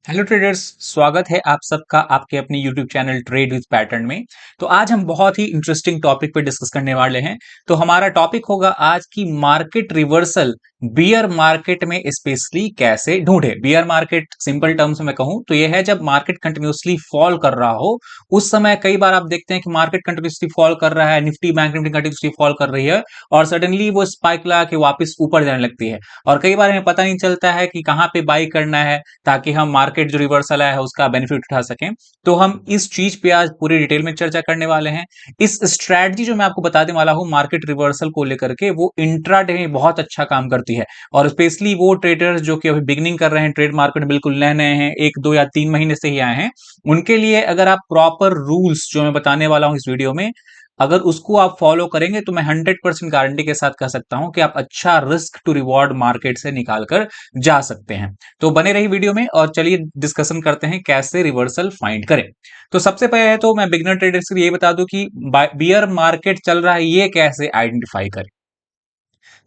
Hello traders, स्वागत है आप सबका आपके अपने YouTube channel trade with pattern में। तो आज हम बहुत ही इंटरेस्टिंग टॉपिक पे डिस्कस करने वाले हैं। तो हमारा टॉपिक होगा आज की मार्केट रिवर्सल बियर मार्केट में स्पेशली कैसे ढूंढे। बियर मार्केट सिंपल टर्म्स में कहूं तो यह है जब मार्केट कंटिन्यूअसली फॉल कर रहा हो। उस समय कई बार आप देखते हैं कि मार्केट कंटिन्यूअसली फॉल कर रहा है, Nifty bank Nifty continuously fall कर रही है और सडनली वो स्पाइक ला के वापस ऊपर जाने लगती है और कई बार हमें पता नहीं चलता है कि कहां पे बाई करना है ताकि हम मार्केट जो रिवर्सल आया है उसका बेनिफिट उठा सकें। तो हम इस चीज पे आज पूरी डिटेल में चर्चा करने वाले हैं। इस स्ट्रैटेजी जो मैं आपको बताने वाला हूं मार्केट रिवर्सल को लेकर के, वो इंट्राडे में बहुत अच्छा काम करती है और स्पेशली वो ट्रेडर्स जो कि अभी बिगिनिंग कर रहे हैं, ट्रेड मार्केट बिल्कुल नए नए हैं, 1 2 या 3 महीने से ही आए हैं, उनके लिए अगर आप प्रॉपर रूल्स जो मैं बताने वाला हूं इस वीडियो में, अगर उसको आप फॉलो करेंगे तो मैं 100% गारंटी के साथ कह सकता हूं कि आप अच्छा रिस्क टू रिवॉर्ड मार्केट से निकाल कर जा सकते हैं। तो बने रही वीडियो में और चलिए डिस्कशन करते हैं कैसे रिवर्सल फाइंड करें। तो सबसे पहले तो मैं बिगिनर ट्रेडर्स के लिए ये बता दूं कि बियर मार्केट चल रहा है ये कैसे आइडेंटिफाई करें।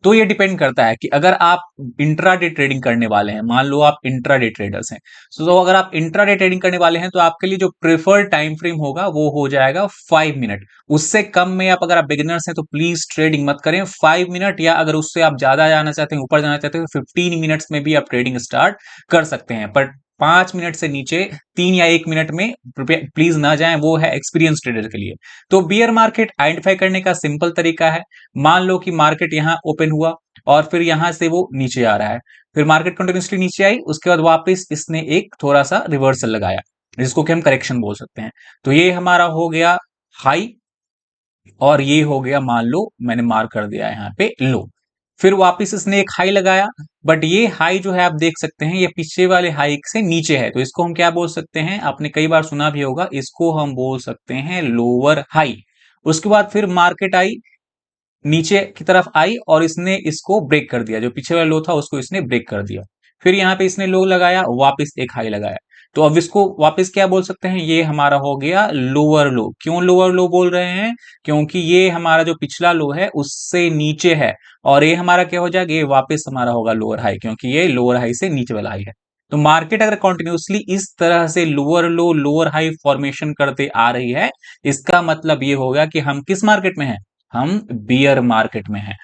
तो ये डिपेंड करता है कि अगर आप इंट्राडे ट्रेडिंग करने वाले हैं, मान लो आप इंट्राडे ट्रेडर्स हैं, तो अगर आप इंट्राडे ट्रेडिंग करने वाले हैं तो आपके लिए जो प्रेफर्ड टाइम फ्रेम होगा वो हो जाएगा 5 मिनट। उससे कम में आप अगर आप बिगिनर्स हैं तो प्लीज ट्रेडिंग मत करें। 5 मिनट या अगर उससे आप ज्यादा जाना चाहते हैं, ऊपर जाना चाहते हैं, तो 15 मिनट्स में भी आप ट्रेडिंग स्टार्ट कर सकते हैं। पर 5 मिनट से नीचे 3 या 1 मिनट में प्लीज ना जाएं, वो है एक्सपीरियंस ट्रेडर के लिए। तो बियर मार्केट आइडेंटिफाई करने का सिंपल तरीका है, मान लो कि मार्केट यहां ओपन हुआ और फिर यहां से वो नीचे आ रहा है, फिर मार्केट कंटिन्यूसली नीचे आई, उसके बाद वापस इसने एक थोड़ा सा रिवर्सल लगाया जिसको कि हम करेक्शन बोल सकते हैं। तो ये हमारा हो गया हाई और ये हो गया, मान लो मैंने मार्क कर दिया यहां पे लो। फिर वापस इसने एक हाई लगाया, बट ये हाई जो है आप देख सकते हैं ये पीछे वाले हाई से नीचे है, तो इसको हम क्या बोल सकते हैं, आपने कई बार सुना भी होगा, इसको हम बोल सकते हैं लोअर हाई। उसके बाद फिर मार्केट आई, नीचे की तरफ आई और इसने इसको ब्रेक कर दिया, जो पीछे वाला लो था उसको इसने ब्रेक कर दिया। फिर यहां पे इसने लो लगाया, वापस एक हाई लगाया। तो अब इसको वापस क्या बोल सकते हैं, ये हमारा हो गया लोअर लो। क्यों लोअर लो बोल रहे हैं, क्योंकि ये हमारा जो पिछला लो है उससे नीचे है और ये हमारा क्या हो जाएगा, ये वापस हमारा होगा लोअर हाई, क्योंकि ये लोअर हाई से नीचे वाला हाई है। तो मार्केट अगर कंटिन्यूसली इस तरह से लोअर लो लोअर हाई फॉर्मेशन करते आ रही है, इसका मतलब ये होगा कि हम किस मार्केट में हैं, हम बियर मार्केट में हैं।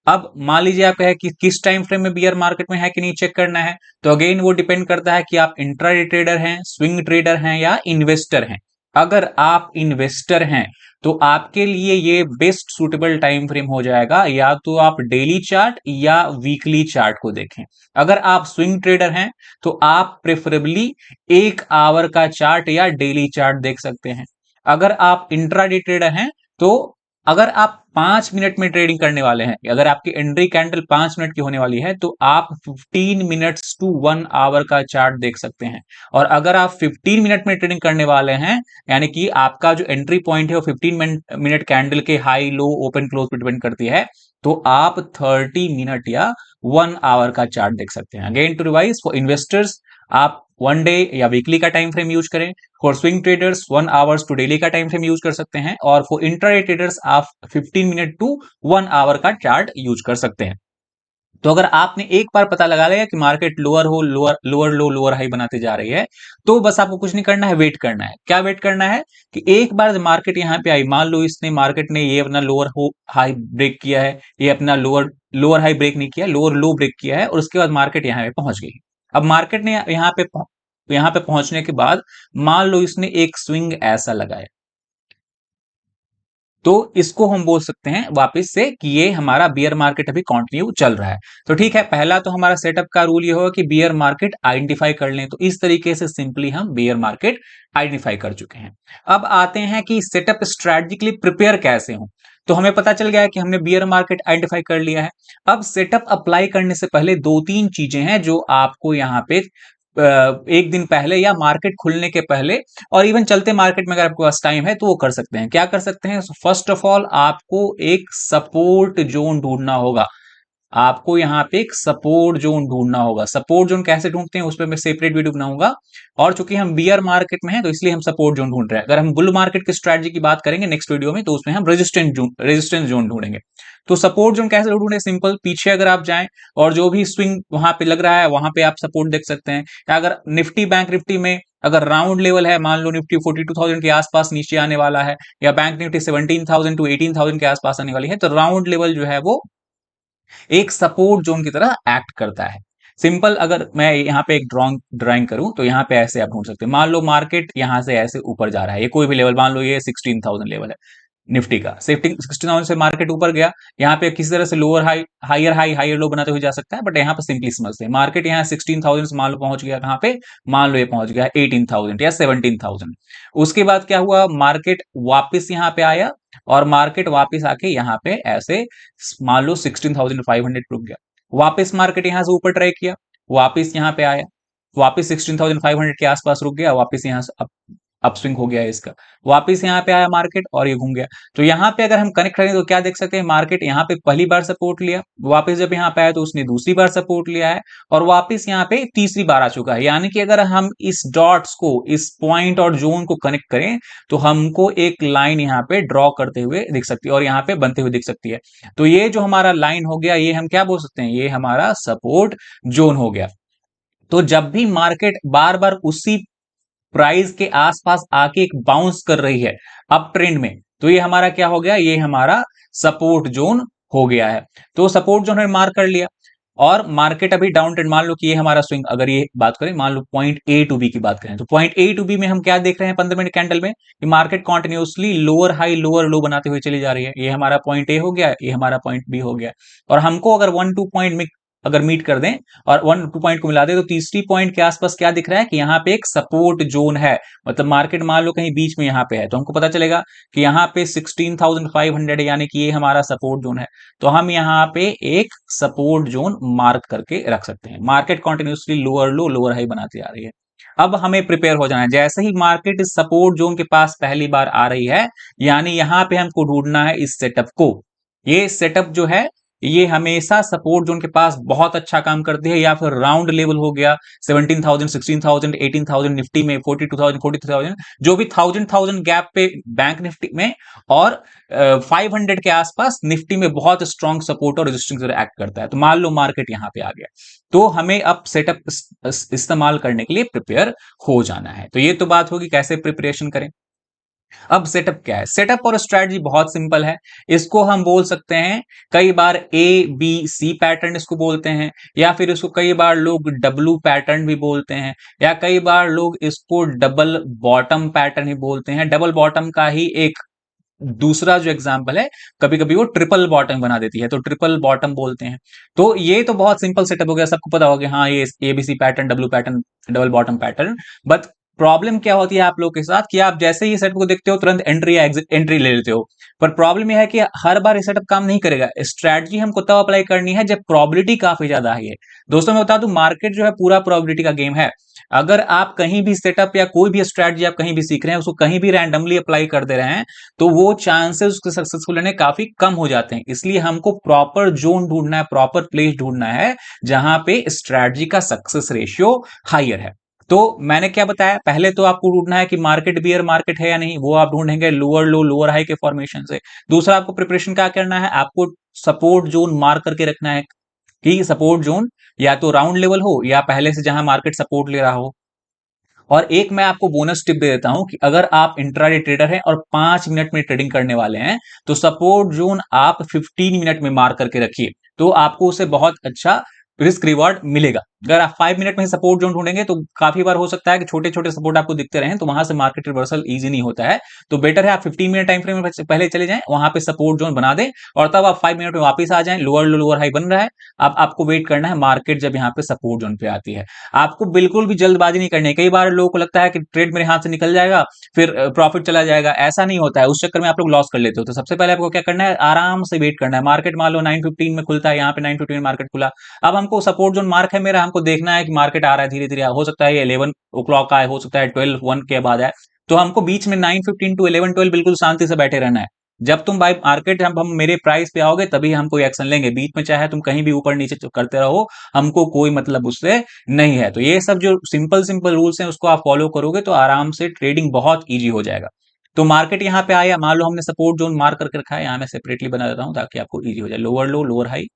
अब मान लीजिए आप कहे कि किस टाइम फ्रेम में बियर मार्केट में है कि नहीं चेक करना है, तो अगेन वो डिपेंड करता है कि आप इंट्राडे ट्रेडर हैं, स्विंग ट्रेडर हैं या इन्वेस्टर हैं। अगर आप इन्वेस्टर हैं तो आपके लिए ये बेस्ट सुटेबल टाइम फ्रेम हो जाएगा, या तो आप डेली चार्ट या वीकली चार्ट को देखें। अगर आप स्विंग ट्रेडर हैं तो आप प्रेफरेबली 1 आवर का चार्ट या डेली चार्ट देख सकते हैं। अगर आप इंट्राडे ट्रेडर हैं तो अगर आप 5 मिनट में ट्रेडिंग करने वाले हैं, अगर आपकी एंट्री कैंडल 5 मिनट की होने वाली है, तो आप 15 मिनट्स टू 1 आवर का चार्ट देख सकते हैं। और अगर आप 15 मिनट में ट्रेडिंग करने वाले हैं, यानी कि आपका जो एंट्री पॉइंट है वो 15 मिनट कैंडल के हाई लो ओपन क्लोज पर डिपेंड करती है, तो आप 30 मिनट या 1 आवर का चार्ट देख सकते हैं। Again to revise, for investors आप 1 डे या वीकली का टाइम फ्रेम यूज करें, for swing traders 1 hours to daily का टाइम फ्रेम यूज कर सकते हैं, और फॉर इंट्राडे ट्रेडर्स आप 15 मिनट टू 1 आवर का चार्ट यूज कर सकते हैं। तो अगर आपने एक बार पता लगा लिया कि मार्केट लोअर हो लोअर लोअर लो लोअर हाई बनाते जा रही है, तो बस आपको कुछ नहीं करना है, वेट करना है। क्या वेट करना है कि एक बार जब मार्केट यहां पे आई, मान लो इसने मार्केट ने ये अपना लोअर हो हाई ब्रेक किया है, ये अपना लोअर लोअर हाई ब्रेक नहीं किया, लोअर लो ब्रेक किया है और उसके बाद मार्केट यहां पे पहुंच गई। अब मार्केट ने यहां पे पहुंचने के बाद मान लो इसने एक स्विंग ऐसा लगाया, तो इसको हम बोल सकते हैं वापस से कि ये हमारा बियर मार्केट अभी कंटिन्यू चल रहा है। तो ठीक है, पहला तो हमारा सेटअप का रूल ये होगा कि बियर मार्केट आइडेंटिफाई कर लें। तो इस तरीके से सिंपली हम बियर मार्केट आइडेंटिफाई कर चुके हैं। अब आते हैं कि सेटअप स्ट्रैटेजी के लिए प्रिपेयर कैसे हो। तो हमें पता चल गया है कि हमने बियर मार्केट आइडेंटिफाई कर लिया है। अब सेटअप अप्लाई करने से पहले 2 3 चीजें हैं जो आपको यहां पे एक दिन पहले या मार्केट खुलने के पहले और इवन चलते मार्केट में अगर आपके पास टाइम है तो वो कर सकते हैं। क्या कर सकते हैं, फर्स्ट ऑफ ऑल आपको एक सपोर्ट जोन ढूंढना होगा। आपको यहाँ पे एक सपोर्ट जोन ढूंढना होगा। सपोर्ट जोन कैसे ढूंढते हैं उस पर मैं सेपरेट वीडियो बनाऊंगा। और चूंकि हम बियर मार्केट में हैं तो इसलिए हम सपोर्ट जोन ढूंढ रहे हैं। अगर हम बुल मार्केट की स्ट्रैटेजी की बात करेंगे नेक्स्ट वीडियो में, तो उसमें हम रेजिस्टेंस जोन ढूंढेंगे। तो सपोर्ट जोन कैसे ढूंढे? सिंपल, पीछे अगर आप जाएं और जो भी स्विंग वहां पे लग रहा है वहां पे आप सपोर्ट देख सकते हैं। या अगर निफ्टी बैंक निफ्टी में अगर राउंड लेवल है, मान लो निफ्टी 42,000 के आसपास नीचे आने वाला है, या बैंक निफ्टी 17,000 टू 18,000 के आसपास आने वाली है, तो राउंड लेवल जो है वो एक सपोर्ट जोन की तरह एक्ट करता है। सिंपल, अगर मैं यहाँ पे एक ड्राइंग करूं तो यहाँ पे ऐसे आप ढूंढ सकते हैं। मान लो मार्केट यहां से ऐसे ऊपर जा रहा है, ये कोई भी लेवल, मान लो ये 16,000 लेवल है निफ्टी का। 16,000 से मार्केट ऊपर गया, यहाँ पे किसी तरह से लोअर हाई हायर लो बनाते हुए जा सकता है, बट यहाँ पे सिंपली समझते हैं मार्केट यहाँ 16,000 से मान लो पहुंच गया, कहाँ पे, मान लो ये पहुंच गया 18,000 या 17,000। उसके बाद क्या हुआ, मार्केट वापस यहाँ पे आया और मार्केट वापस आके यहाँ पे ऐसे मान लो 16,500 रुक गया। वापस मार्केट यहां से ऊपर ट्राई किया, वापस यहाँ पे आया, वापस 16,500 के आसपास रुक गया, वापस यहाँ से अपस्विंग हो गया है इसका, वापस यहाँ पे आया मार्केट और ये घूम गया। तो यहाँ पे अगर हम कनेक्ट करें तो क्या देख सकते हैं, मार्केट यहाँ पे पहली बार सपोर्ट लिया, वापस जब यहाँ पे आया तो उसने दूसरी बार सपोर्ट लिया है, और वापस यहाँ पे तीसरी बार आ चुका है। यानी कि अगर हम इस डॉट्स को, इस पॉइंट और जोन को कनेक्ट करें तो हमको एक लाइन यहाँ पे ड्रॉ करते हुए दिख सकती है और यहाँ पे बनते हुए दिख सकती है। तो ये जो हमारा लाइन हो गया, ये हम क्या बोल सकते हैं, ये हमारा सपोर्ट जोन हो गया। तो जब भी मार्केट बार बार उसी प्राइस के आसपास आके एक बाउंस कर रही है अप ट्रेंड में, तो ये हमारा क्या हो गया, ये हमारा सपोर्ट जोन हो गया है। तो सपोर्ट जोन हमने मार्क कर लिया, और मार्केट अभी डाउन ट्रेंड, मान लो कि ये हमारा स्विंग, अगर ये बात करें, मान लो पॉइंट ए टू बी की बात करें, तो पॉइंट ए टू बी में हम क्या देख रहे हैं 15 मिनट कैंडल में, कि market continuously lower high lower लो बनाते हुए चली जा रही है। ये हमारा पॉइंट ए हो गया, ये हमारा पॉइंट बी हो गया। और हमको अगर 1-2 पॉइंट में अगर मीट कर दें और 1-2 पॉइंट को मिला दें, तो तीसरी पॉइंट के आसपास क्या दिख रहा है कि यहाँ पे एक सपोर्ट जोन है। मतलब मार्केट मान लो कहीं बीच में यहाँ पे है, तो हमको पता चलेगा कि यहाँ पे 16,500 है, यानी कि ये हमारा सपोर्ट जोन है। तो हम यहाँ पे एक सपोर्ट जोन मार्क करके रख सकते हैं। मार्केट कॉन्टिन्यूसली लोअर लो लोअर हाई बनाती आ रही है। अब हमें प्रिपेयर हो जाना है, जैसे ही मार्केट इस सपोर्ट जोन के पास पहली बार आ रही है, यानी यहां पे हमको ढूंढना है इस सेटअप को। ये सेटअप जो है ये हमेशा सपोर्ट जोन के पास बहुत अच्छा काम करती है, या फिर राउंड लेवल हो गया 17,000 16,000 18,000 निफ्टी में, 42,000 43,000, जो भी 1,000 गैप पे बैंक निफ्टी में, और 500 के आसपास निफ्टी में बहुत स्ट्रॉन्ग सपोर्ट और रेजिस्टेंस एक्ट करता है। तो मान लो मार्केट यहां पे आ गया, तो हमें अब सेटअप इस्तेमाल करने के लिए प्रिपेयर हो जाना है। तो ये तो बात होगी कैसे प्रिपरेशन करें। अब सेटअप क्या है, सेटअप और स्ट्रेटजी बहुत सिंपल है। इसको हम बोल सकते हैं कई बार ABC पैटर्न इसको बोलते हैं, या फिर इसको कई बार लोग W पैटर्न भी बोलते हैं, या कई बार लोग इसको डबल बॉटम पैटर्न ही बोलते हैं। डबल बॉटम का ही एक दूसरा जो एग्जांपल है, कभी कभी वो ट्रिपल बॉटम बना देती है, तो ट्रिपल बॉटम बोलते हैं। तो ये तो बहुत सिंपल सेटअप हो गया, सबको पता होगा हाँ ये ABC pattern, W pattern, double bottom pattern. But problem क्या होती है आप लोगों के साथ, कि आप जैसे ही सेटअप को देखते हो तुरंत एंट्री या एग्जिट एंट्री ले लेते हो। पर प्रॉब्लम यह है कि हर बार ये सेटअप काम नहीं करेगा। स्ट्रैटेजी हमको तब अप्लाई करनी है जब प्रोबेबिलिटी काफी ज्यादा है। दोस्तों मैं बता दूं, मार्केट जो है पूरा प्रोबेबिलिटी का गेम है। अगर आप कहीं भी सेटअप या कोई भी स्ट्रैटेजी आप कहीं भी सीख रहे हैं, उसको कहीं भी रैंडमली अप्लाई कर दे रहे हैं, तो वो चांसेस उसके सक्सेसफुल होने काफी कम हो जाते हैं। इसलिए हमको प्रॉपर जोन ढूंढना है, प्रॉपर प्लेस ढूंढना है जहां पे स्ट्रैटेजी का सक्सेस रेशियो हायर है। तो मैंने क्या बताया, पहले तो आपको ढूंढना है कि मार्केट बियर मार्केट है या नहीं, वो आप ढूंढेंगे लोअर लो लोअर हाई के फॉर्मेशन से। दूसरा आपको प्रिपरेशन क्या करना है, आपको सपोर्ट जोन मार्क करके रखना है, कि सपोर्ट जोन या तो राउंड लेवल हो या पहले से जहां मार्केट सपोर्ट ले रहा हो। और एक मैं आपको बोनस टिप दे देता हूं कि अगर आप इंट्राडे ट्रेडर हैं और 5 मिनट में ट्रेडिंग करने वाले हैं, तो सपोर्ट जोन आप 15 मिनट में मार्क करके रखिए, तो आपको उसे बहुत अच्छा रिस्क रिवॉर्ड मिलेगा। अगर आप 5 मिनट में सपोर्ट जोन ढूंढेंगे तो काफी बार हो सकता है कि छोटे छोटे सपोर्ट आपको दिखते रहे, तो वहां से मार्केट रिवर्सल इजी नहीं होता है। तो बेटर है आप 15 मिनट टाइम फ्रेम में पहले चले जाएं, वहां पे सपोर्ट जोन बना दें, और तब आप 5 मिनट में वापस आ जाएं। लोअर लो लोअर हाई बन रहा है, अब आपको वेट करना है मार्केट जब यहाँ पे सपोर्ट जोन पे आती है। आपको बिल्कुल भी जल्दबाजी नहीं करनी है। कई बार लोगों को लगता है कि ट्रेड मेरे हाथ से निकल जाएगा, फिर प्रॉफिट चला जाएगा, ऐसा नहीं होता है। उस चक्कर में आप लोग लॉस कर लेते हो। तो सबसे पहले आपको क्या करना है, आराम से वेट करना है। मार्केट मान लो 9:15 में खुलता है, यहाँ पे 9:15 में मार्केट खुला, अब हमको सपोर्ट जोन मार्क है मेरा, हमको देखना है कि मार्केट आ रहा है धीरे धीरे, हो सकता है ये 11 ओ क्लॉक आए, हो सकता है 12 1 के बाद आए, तो हमको बीच में 9:15 टू 11 12 बिल्कुल शांति से बैठे रहना है। जब तुम बाय मार्केट हम मेरे प्राइस पे आओगे तभी हम कोई एक्शन लेंगे, बीच में चाहे तुम कहीं भी ऊपर नीचे करते रहो, हमको कोई मतलब उससे नहीं है। तो ये सब जो सिंपल सिंपल रूल्स हैं उसको आप फॉलो करोगे तो आराम से ट्रेडिंग बहुत ईजी हो जाएगा। तो मार्केट यहाँ पे आया, मान लो हमने सपोर्ट जोन मार्क करके रखा है, यहाँ मैं सेपरेटली बना देता हूँ ताकि आपको ईजी हो जाए। लोअर लो लोअर हाई,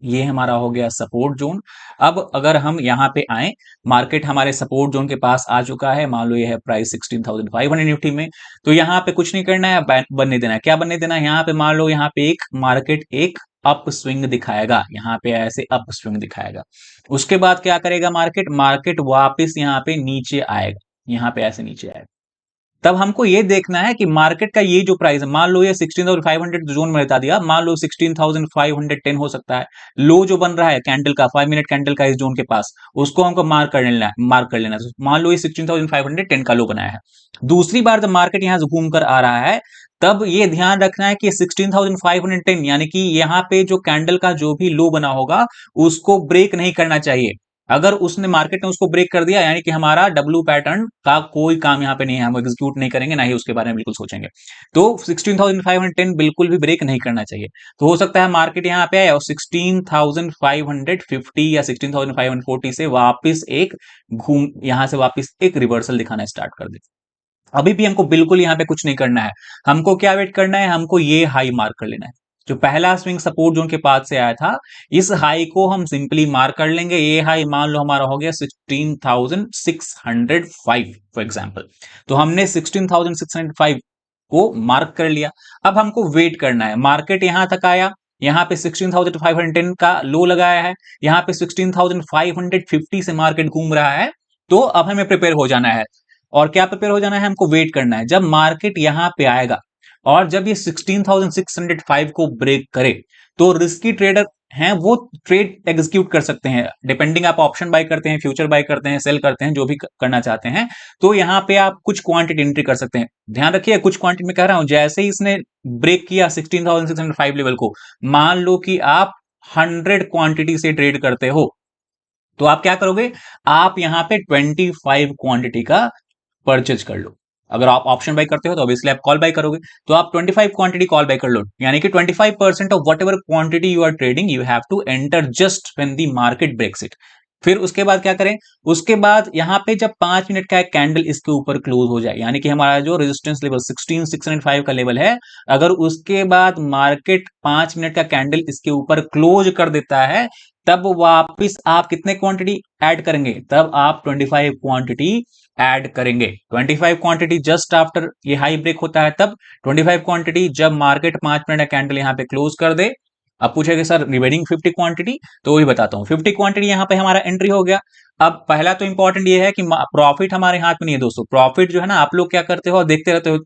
ये हमारा हो गया सपोर्ट जोन। अब अगर हम यहाँ पे आए, मार्केट हमारे सपोर्ट जोन के पास आ चुका है, मान लो ये है प्राइस 16,500 निफ्टी में। तो यहाँ पे कुछ नहीं करना है, बनने देना है। क्या बनने देना है, यहाँ पे मान लो यहाँ पे एक मार्केट एक अप स्विंग दिखाएगा, यहाँ पे ऐसे अप स्विंग दिखाएगा। उसके बाद क्या करेगा मार्केट, मार्केट वापस यहाँ पे नीचे आएगा, यहाँ पे ऐसे नीचे आएगा। तब हमको ये देखना है कि मार्केट का ये जो प्राइस है, मान लो ये 16,500 जोन में बता दिया, मान लो 16,510 हो सकता है। लो जो बन रहा है कैंडल का, 5 मिनट कैंडल का इस जोन के पास, उसको हमको मार्क कर लेना है, मार्क कर लेना है। तो मान लो ये 16,510 का लो बनाया है। दूसरी बार जब मार्केट यहां से घूम कर आ रहा है, तब ये ध्यान रखना है कि 16,510 यानी कि यहाँ पे जो कैंडल का जो भी लो बना होगा उसको ब्रेक नहीं करना चाहिए। अगर उसने मार्केट ने उसको ब्रेक कर दिया यानी कि हमारा डब्ल्यू पैटर्न का कोई काम यहाँ पे नहीं है, हम एग्जीक्यूट नहीं करेंगे, ना ही उसके बारे में बिल्कुल सोचेंगे। तो 16,510 बिल्कुल भी ब्रेक नहीं करना चाहिए। तो हो सकता है मार्केट यहाँ पे आए और 16,550 या 16,540 से वापस एक घूम यहां से वापस एक रिवर्सल दिखाना स्टार्ट कर दे। अभी भी हमको बिल्कुल यहाँ पे कुछ नहीं करना है, हमको क्या वेट करना है, हमको ये हाई मार्क कर लेना है। जो पहला स्विंग सपोर्ट जोन के पास से आया था, इस हाई को हम सिंपली मार्क कर लेंगे। ये हाई मान लो हमारा हो गया 16,605 फॉर एग्जांपल। तो हमने 16,605 को मार्क कर लिया। अब हमको वेट करना है, मार्केट यहां तक आया, यहाँ पे 16,510 का लो लगाया है, यहाँ पे 16,550 से मार्केट घूम रहा है। तो अब हमें प्रिपेयर हो जाना है। और क्या प्रिपेयर हो जाना है, हमको वेट करना है जब मार्केट यहां पे आएगा और जब ये 16,605 को ब्रेक करे तो रिस्की ट्रेडर हैं वो ट्रेड एग्जीक्यूट कर सकते हैं। डिपेंडिंग आप ऑप्शन बाय करते हैं, फ्यूचर बाय करते हैं, सेल करते हैं, जो भी करना चाहते हैं, तो यहां पे आप कुछ क्वांटिटी एंट्री कर सकते हैं। ध्यान रखिए कुछ क्वांटिटी में कह रहा हूं, जैसे ही इसने ब्रेक किया 16,605 लेवल को, मान लो कि आप 100 क्वांटिटी से ट्रेड करते हो, तो आप क्या करोगे, आप यहां पे 25 क्वांटिटी का परचेज कर लो। अगर आप ऑप्शन बाय करते हो तो ऑब्वियसली आप कॉल बाय करोगे, तो आप 25 क्वांटिटी कॉल बाय कर लो, यानी कि 25% of whatever quantity you are trading you have to enter just when the market breaks it. फिर उसके बाद क्या करें, उसके बाद यहां पे जब 5 मिनट का एक कैंडल इसके ऊपर क्लोज हो जाए, यानी कि हमारा जो रेजिस्टेंस लेवल 16,605 का लेवल है, अगर उसके बाद मार्केट 5 मिनट का कैंडल इसके ऊपर क्लोज कर देता है, तब वापिस आप कितने क्वांटिटी ऐड करेंगे, तब आप 25 क्वांटिटी ऐड करेंगे। 25 क्वांटिटी जस्ट आफ्टर ये हाई ब्रेक होता है तब, 25 क्वांटिटी जब मार्केट 5 मिनट का कैंडल यहां पे क्लोज कर दे। अब पूछेगा सर रिमेनिंग 50 क्वांटिटी, तो वही बताता हूं। 50 क्वांटिटी यहां पे हमारा एंट्री हो गया। अब पहला तो इंपॉर्टेंट ये है कि प्रॉफिट हमारे हाथ में नहीं है दोस्तों। प्रॉफिट जो है ना, आप लोग क्या करते हो, देखते रहते हो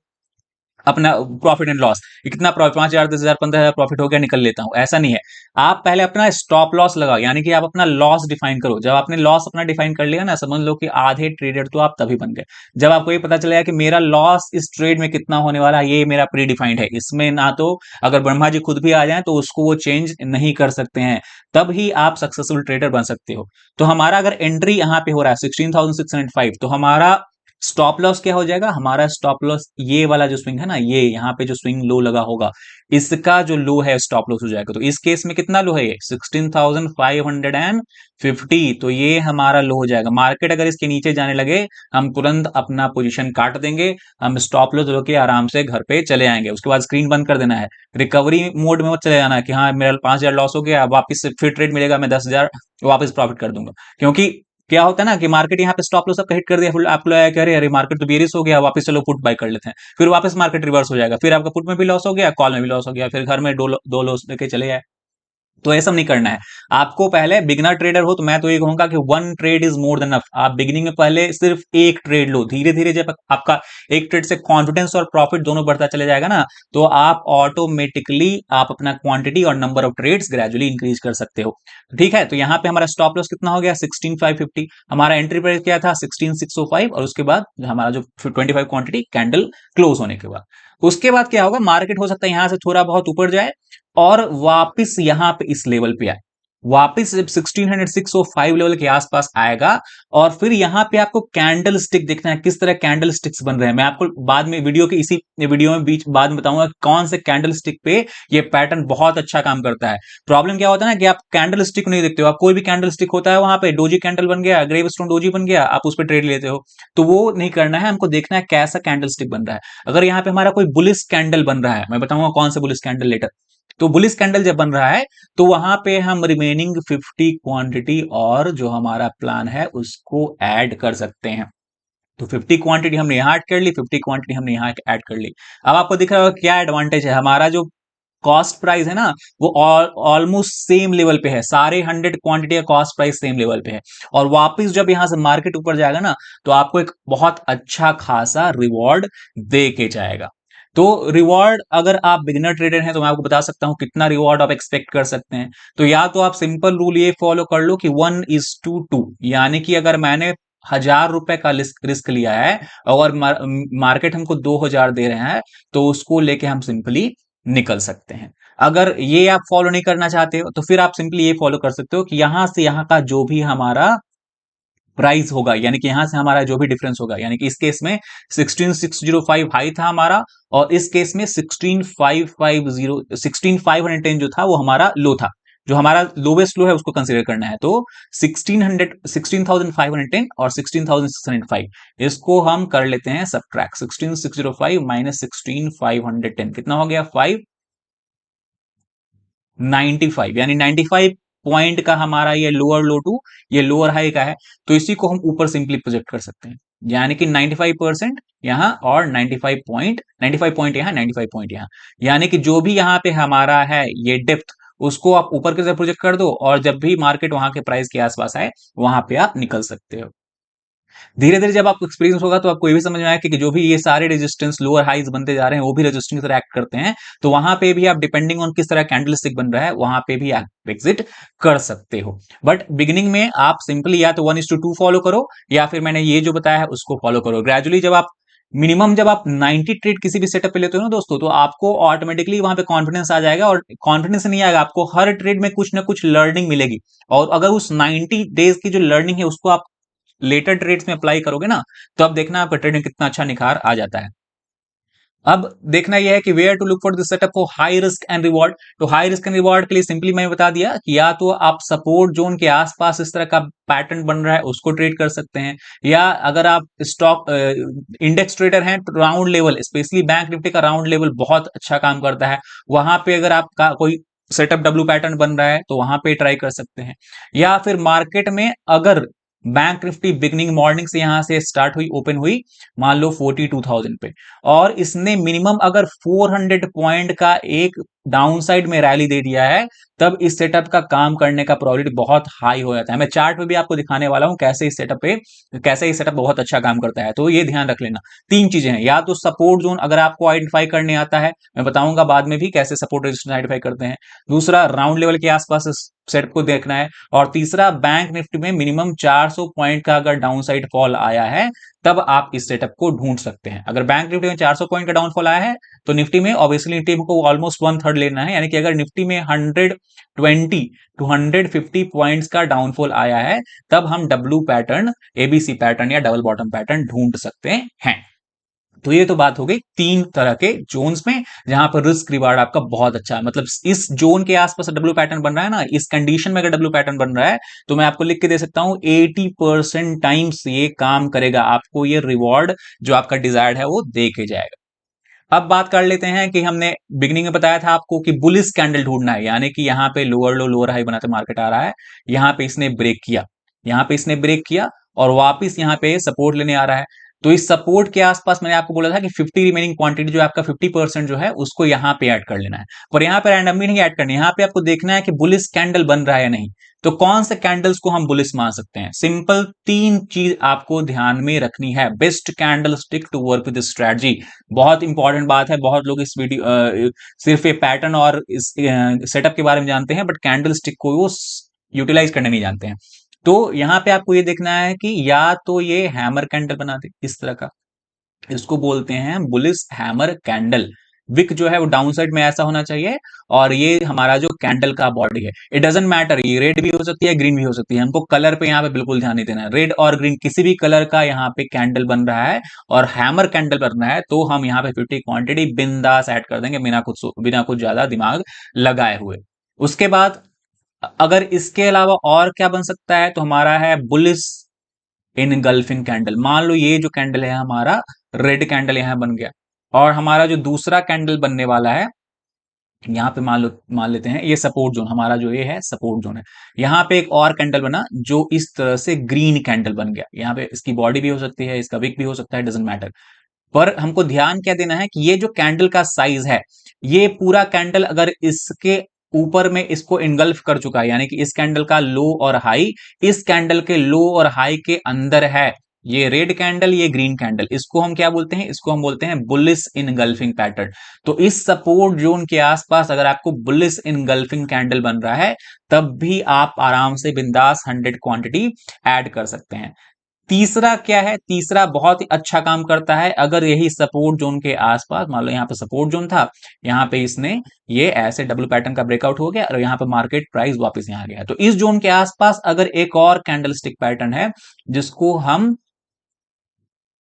अपना प्रॉफिट एंड लॉस, कितना प्रॉफिट, 5,000 10,000 15,000 प्रॉफिट हो गया, निकल लेता हूं, ऐसा नहीं है। आप पहले अपना स्टॉप लॉस लगाओ, यानी कि आप अपना लॉस डिफाइन करो। जब आपने लॉस अपना डिफाइन कर लिया ना, समझ लो कि आधे ट्रेडर तो आप तभी बन गए जब आपको ये पता चलेगा कि मेरा लॉस इस ट्रेड में कितना होने वाला है, ये मेरा प्री डिफाइंड है, इसमें ना तो अगर ब्रह्मा जी खुद भी आ जाए तो उसको वो चेंज नहीं कर सकते हैं। तब ही आप सक्सेसफुल ट्रेडर बन सकते हो। तो हमारा अगर एंट्री यहां पे हो रहा है 16,605, तो हमारा स्टॉप लॉस क्या हो जाएगा, हमारा स्टॉप लॉस ये वाला जो स्विंग है ना, ये यहाँ पे जो स्विंग लो लगा होगा, इसका जो लो है स्टॉप लॉस हो जाएगा। तो इस केस में कितना लो है, ये 16,550, तो ये हमारा लो हो जाएगा। मार्केट अगर इसके नीचे जाने लगे, हम तुरंत अपना पोजीशन काट देंगे, हम स्टॉप लॉस लो के आराम से घर पे चले आएंगे। उसके बाद स्क्रीन बंद कर देना है, रिकवरी मोड में मत चले जाना है कि हाँ मेरा 5,000 लॉस हो गया, वापस से फिर ट्रेड मिलेगा, मैं 10,000 वापस प्रॉफिट कर दूंगा। क्योंकि क्या होता है ना कि मार्केट यहाँ पे स्टॉप लॉस सबका हिट कर दिया, फिर आपको लगा कि अरे अरे मार्केट तो बेरिश हो गया, वापस चलो पुट बाय कर लेते हैं, फिर वापस मार्केट रिवर्स हो जाएगा, फिर आपका पुट में भी लॉस हो गया, कॉल में भी लॉस हो गया, फिर घर में दो लॉस लेके चले आए। तो ऐसा नहीं करना है आपको। पहले बिगनर ट्रेडर हो तो मैं तो ये कहूंगा कि one trade is more than enough. आप बिगिनिंग में पहले सिर्फ एक ट्रेड लो, धीरे धीरे जब आपका एक ट्रेड से कॉन्फिडेंस और प्रॉफिट दोनों बढ़ता चले जाएगा ना, तो आप ऑटोमेटिकली आप अपना क्वांटिटी और number of trades gradually increase कर सकते हो। ठीक है, तो यहाँ पे हमारा स्टॉप लॉस कितना हो गया 16,550, हमारा एंट्री प्राइस क्या था 16,605, और उसके बाद हमारा जो 25 क्वांटिटी कैंडल क्लोज होने के बाद, उसके बाद क्या होगा, मार्केट हो सकता है यहां से थोड़ा बहुत ऊपर जाए और वापस यहां पे इस लेवल पे आए। वापस जब 1606 लेवल के आसपास आएगा और फिर यहां पे आपको कैंडल स्टिक देखना है, किस तरह कैंडल स्टिक्स बन रहे हैं। मैं आपको बाद में वीडियो के इसी वीडियो में बीच बाद में बताऊंगा कौन से कैंडल स्टिक पे ये पैटर्न बहुत अच्छा काम करता है। प्रॉब्लम क्या होता है ना कि आप कैंडल स्टिक नहीं देखते हो, आप कोई भी कैंडल स्टिक होता है वहां पे डोजी कैंडल बन गया, ग्रेव स्टोन डोजी बन गया, आप उस पर ट्रेड लेते हो। तो वो नहीं करना है, हमको देखना है कैसा कैंडल स्टिक बन रहा है। अगर यहाँ पे हमारा कोई बुलिश कैंडल बन रहा है, मैं बताऊंगा कौन सा बुलिश कैंडल लेटर, तो बुलिश कैंडल जब बन रहा है तो वहां पे हम रिमेनिंग 50 क्वांटिटी और जो हमारा प्लान है उसको ऐड कर सकते हैं। तो 50 क्वांटिटी हमने यहां ऐड कर ली, 50 क्वांटिटी हमने यहां ऐड कर ली। अब आपको दिख रहा होगा क्या एडवांटेज है, हमारा जो कॉस्ट प्राइस है ना वो ऑलमोस्ट सेम लेवल पे है, सारे 100 क्वांटिटी का कॉस्ट प्राइस सेम लेवल पे है। और वापस जब यहां से मार्केट ऊपर जाएगा ना तो आपको एक बहुत अच्छा खासा रिवॉर्ड दे के जाएगा। तो रिवॉर्ड अगर आप बिगिनर ट्रेडर हैं तो मैं आपको बता सकता हूं कितना रिवॉर्ड आप एक्सपेक्ट कर सकते हैं। तो या तो आप सिंपल रूल ये फॉलो कर लो कि 1:2, यानी कि अगर मैंने 1000 रुपए का रिस्क लिया है और मार्केट हमको 2000 दे रहे हैं तो उसको लेके हम सिंपली निकल सकते हैं। अगर ये आप फॉलो नहीं करना चाहते हो तो फिर आप सिंपली ये फॉलो कर सकते हो कि यहां से यहां का जो भी हमारा प्राइस होगा, यानी कि यहां से हमारा जो भी डिफरेंस होगा, यानी कि इस केस में 16605 हाई था हमारा और इस केस में 16510 जो था वो हमारा लो था। जो हमारा लोवेस्ट लो है उसको कंसीडर करना है। तो 16,510 और 16,605 इसको हम कर लेते हैं सबट्रैक्ट। 16605 माइनस 16,510 कितना हो गया 595, यानी 95 पॉइंट का हमारा ये लोअर लो टू ये लोअर हाई का है। तो इसी को हम ऊपर सिंपली प्रोजेक्ट कर सकते हैं, यानी कि 95% यहां और 95 पॉइंट यहां 95 पॉइंट यहां, यानी कि जो भी यहां पे हमारा है ये डेप्थ उसको आप ऊपर की तरफ प्रोजेक्ट कर दो और जब भी मार्केट वहां के प्राइस के आसपास आए वहां पे आप निकल सकते हो। धीरे धीरे जब आपको एक्सपीरियंस होगा तो आपको ये भी समझ में आएगा कि जो भी ये सारे रेजिस्टेंस लोअर हाइज बनते जा रहे हैं वो भी रेजिस्टेंस की तरह एक्ट करते हैं। तो वहां पे भी आप डिपेंडिंग ऑन किस तरह कैंडल स्टिक बन रहा है वहां पे भी आप एग्जिट कर सकते हो। बट बिगिनिंग में आप सिंपली या तो 1:2 फॉलो करो या फिर मैंने ये जो बताया है उसको फॉलो करो। ग्रेजुअली जब आप मिनिमम जब आप 90 ट्रेड किसी भी सेटअप पे लेते हो ना दोस्तों तो आपको ऑटोमेटिकली वहां पे कॉन्फिडेंस आ जाएगा, और कॉन्फिडेंस नहीं आएगा, आपको हर ट्रेड में कुछ ना कुछ लर्निंग मिलेगी। और अगर उस 90 डेज की जो लर्निंग है उसको आप लेटर ट्रेड्स में अप्लाई करोगे ना तो अब देखना आपका ट्रेड में कितना अच्छा निखार आ जाता है। अब देखना यह है कि where to look for this setup for high risk and reward. तो हाई रिस्क एंड रिवॉर्ड के लिए सिंपली मैंने बता दिया कि या तो आप सपोर्ट जोन के आसपास इस तरह का पैटर्न बन रहा है उसको ट्रेड कर सकते हैं, या अगर आप स्टॉक इंडेक्स ट्रेडर हैं तो round level specially bank Nifty का राउंड लेवल बहुत अच्छा काम करता है, वहां पे अगर आपका कोई सेटअप डब्ल्यू पैटर्न बन रहा है तो वहां पे ट्राई कर सकते हैं। या फिर मार्केट में अगर बैंक निफ्टी बिगनिंग मॉर्निंग से यहां से स्टार्ट हुई ओपन हुई मान लो 42,000 पे और इसने मिनिमम अगर 400 पॉइंट का एक डाउन साइड में रैली दे दिया है तब इस सेटअप का काम करने का प्रोबेबिलिटी बहुत हाई हो जाता है। मैं चार्ट पे भी आपको दिखाने वाला हूं कैसे इस सेटअप बहुत अच्छा काम करता है। तो ये ध्यान रख लेना, तीन चीजें हैं, या तो सपोर्ट जोन अगर आपको आइडेंटिफाई करने आता है, मैं बताऊंगा बाद में भी कैसे सपोर्ट रेजिस्टेंस आइडेंटिफाई करते हैं। दूसरा राउंड लेवल के आसपास सेटअप को देखना है, और तीसरा बैंक निफ्टी में मिनिमम 400 पॉइंट का अगर डाउन साइड फॉल आया है तब आप इस सेटअप को ढूंढ सकते हैं। अगर बैंक निफ्टी में 400 पॉइंट का डाउनफॉल आया है तो निफ्टी में ऑब्वियसली निफ्टी को ऑलमोस्ट 1/3 लेना है, यानी कि अगर निफ्टी में 120 टू 150 पॉइंट्स का डाउनफॉल आया है तब हम डब्ल्यू पैटर्न एबीसी पैटर्न या डबल बॉटम पैटर्न ढूंढ सकते हैं। तो ये तो बात हो गई तीन तरह के जोन्स में जहां पर रिस्क रिवार्ड आपका बहुत अच्छा है। मतलब इस जोन के आसपास डब्ल्यू पैटर्न बन रहा है ना, इस कंडीशन में अगर डब्ल्यू पैटर्न बन रहा है तो मैं आपको लिख के दे सकता हूं 80% टाइम्स ये काम करेगा, आपको ये रिवॉर्ड जो आपका डिजायर्ड है वो दे के जाएगा। अब बात कर लेते हैं कि हमने बिगनिंग में बताया था आपको कि बुलिश कैंडल ढूंढना है, यानी कि यहां पे लोअर लो लोअर हाई बनाते मार्केट आ रहा है, यहां पे इसने ब्रेक किया, यहां पे इसने ब्रेक किया और वापस यहां पे सपोर्ट लेने आ रहा है। तो इस सपोर्ट के आसपास मैंने आपको बोला था कि 50 रिमेनिंग क्वांटिटी जो आपका 50% जो है उसको यहां पे ऐड कर लेना है, पर यहां पे रैंडमली नहीं ऐड करनी है, यहां पे आपको देखना है कि बुलिश कैंडल बन रहा है या नहीं। तो कौन से कैंडल्स को हम बुलिश मान सकते हैं, सिंपल तीन चीज आपको ध्यान में रखनी है। Best candle stick to work with strategy, बहुत इंपॉर्टेंट बात है। बहुत लोग इस वीडियो सिर्फ ये पैटर्न और इस सेटअप के बारे में जानते हैं बट कैंडल स्टिक को वो यूटिलाइज करने नहीं जानते हैं। तो यहां पे आपको ये देखना है कि या तो ये हैमर कैंडल बना दे इस तरह का, इसको बोलते हैं बुलिश हैमर कैंडल, विक जो है वो डाउन साइड में ऐसा होना चाहिए, और ये हमारा जो कैंडल का बॉडी है, इट डजेंट मैटर, ये रेड भी हो सकती है, ग्रीन भी हो सकती है, हमको कलर पे यहाँ पे बिल्कुल ध्यान नहीं देना है। रेड और ग्रीन किसी भी कलर का यहाँ पे कैंडल बन रहा है और हैमर कैंडल बन रहा है, तो हम यहाँ पे 50 क्वांटिटी बिंदास ऐड कर देंगे, बिना कुछ ज्यादा दिमाग लगाए हुए। उसके बाद अगर इसके अलावा और क्या बन सकता है, तो हमारा है बुलिस इनगल्फिंग कैंडल। मान लो ये जो कैंडल है हमारा रेड कैंडल यहां बन गया, और हमारा जो दूसरा कैंडल बनने वाला है यहाँ पे मान लेते हैं ये सपोर्ट जोन, हमारा जो ये है सपोर्ट जोन है, यहाँ पे एक और कैंडल बना जो इस तरह से ग्रीन कैंडल बन गया। यहाँ पे इसकी बॉडी भी हो सकती है, इसका विक भी हो सकता है, डजेंट मैटर। पर हमको ध्यान क्या देना है कि ये जो कैंडल का साइज है, ये पूरा कैंडल अगर इसके ऊपर में इसको इनगल्फ कर चुका है, यानी कि इस कैंडल का लो और हाई इस कैंडल के लो और हाई के अंदर है, ये रेड कैंडल ये ग्रीन कैंडल, इसको हम क्या बोलते हैं, इसको हम बोलते हैं बुलिश इनगल्फिंग पैटर्न। तो इस सपोर्ट जोन के आसपास अगर आपको बुलिश इनगल्फिंग कैंडल बन रहा है, तब भी आप आराम से बिंदास 100 क्वांटिटी ऐड कर सकते हैं। तीसरा क्या है, तीसरा बहुत ही अच्छा काम करता है, अगर यही सपोर्ट जोन के आसपास, मान लो यहाँ पे सपोर्ट जोन था, यहाँ पे इसने ये ऐसे डब्ल्यू पैटर्न का ब्रेकआउट हो गया और यहाँ पे मार्केट प्राइस वापस यहाँ गया, तो इस जोन के आसपास अगर एक और कैंडल स्टिक पैटर्न है जिसको हम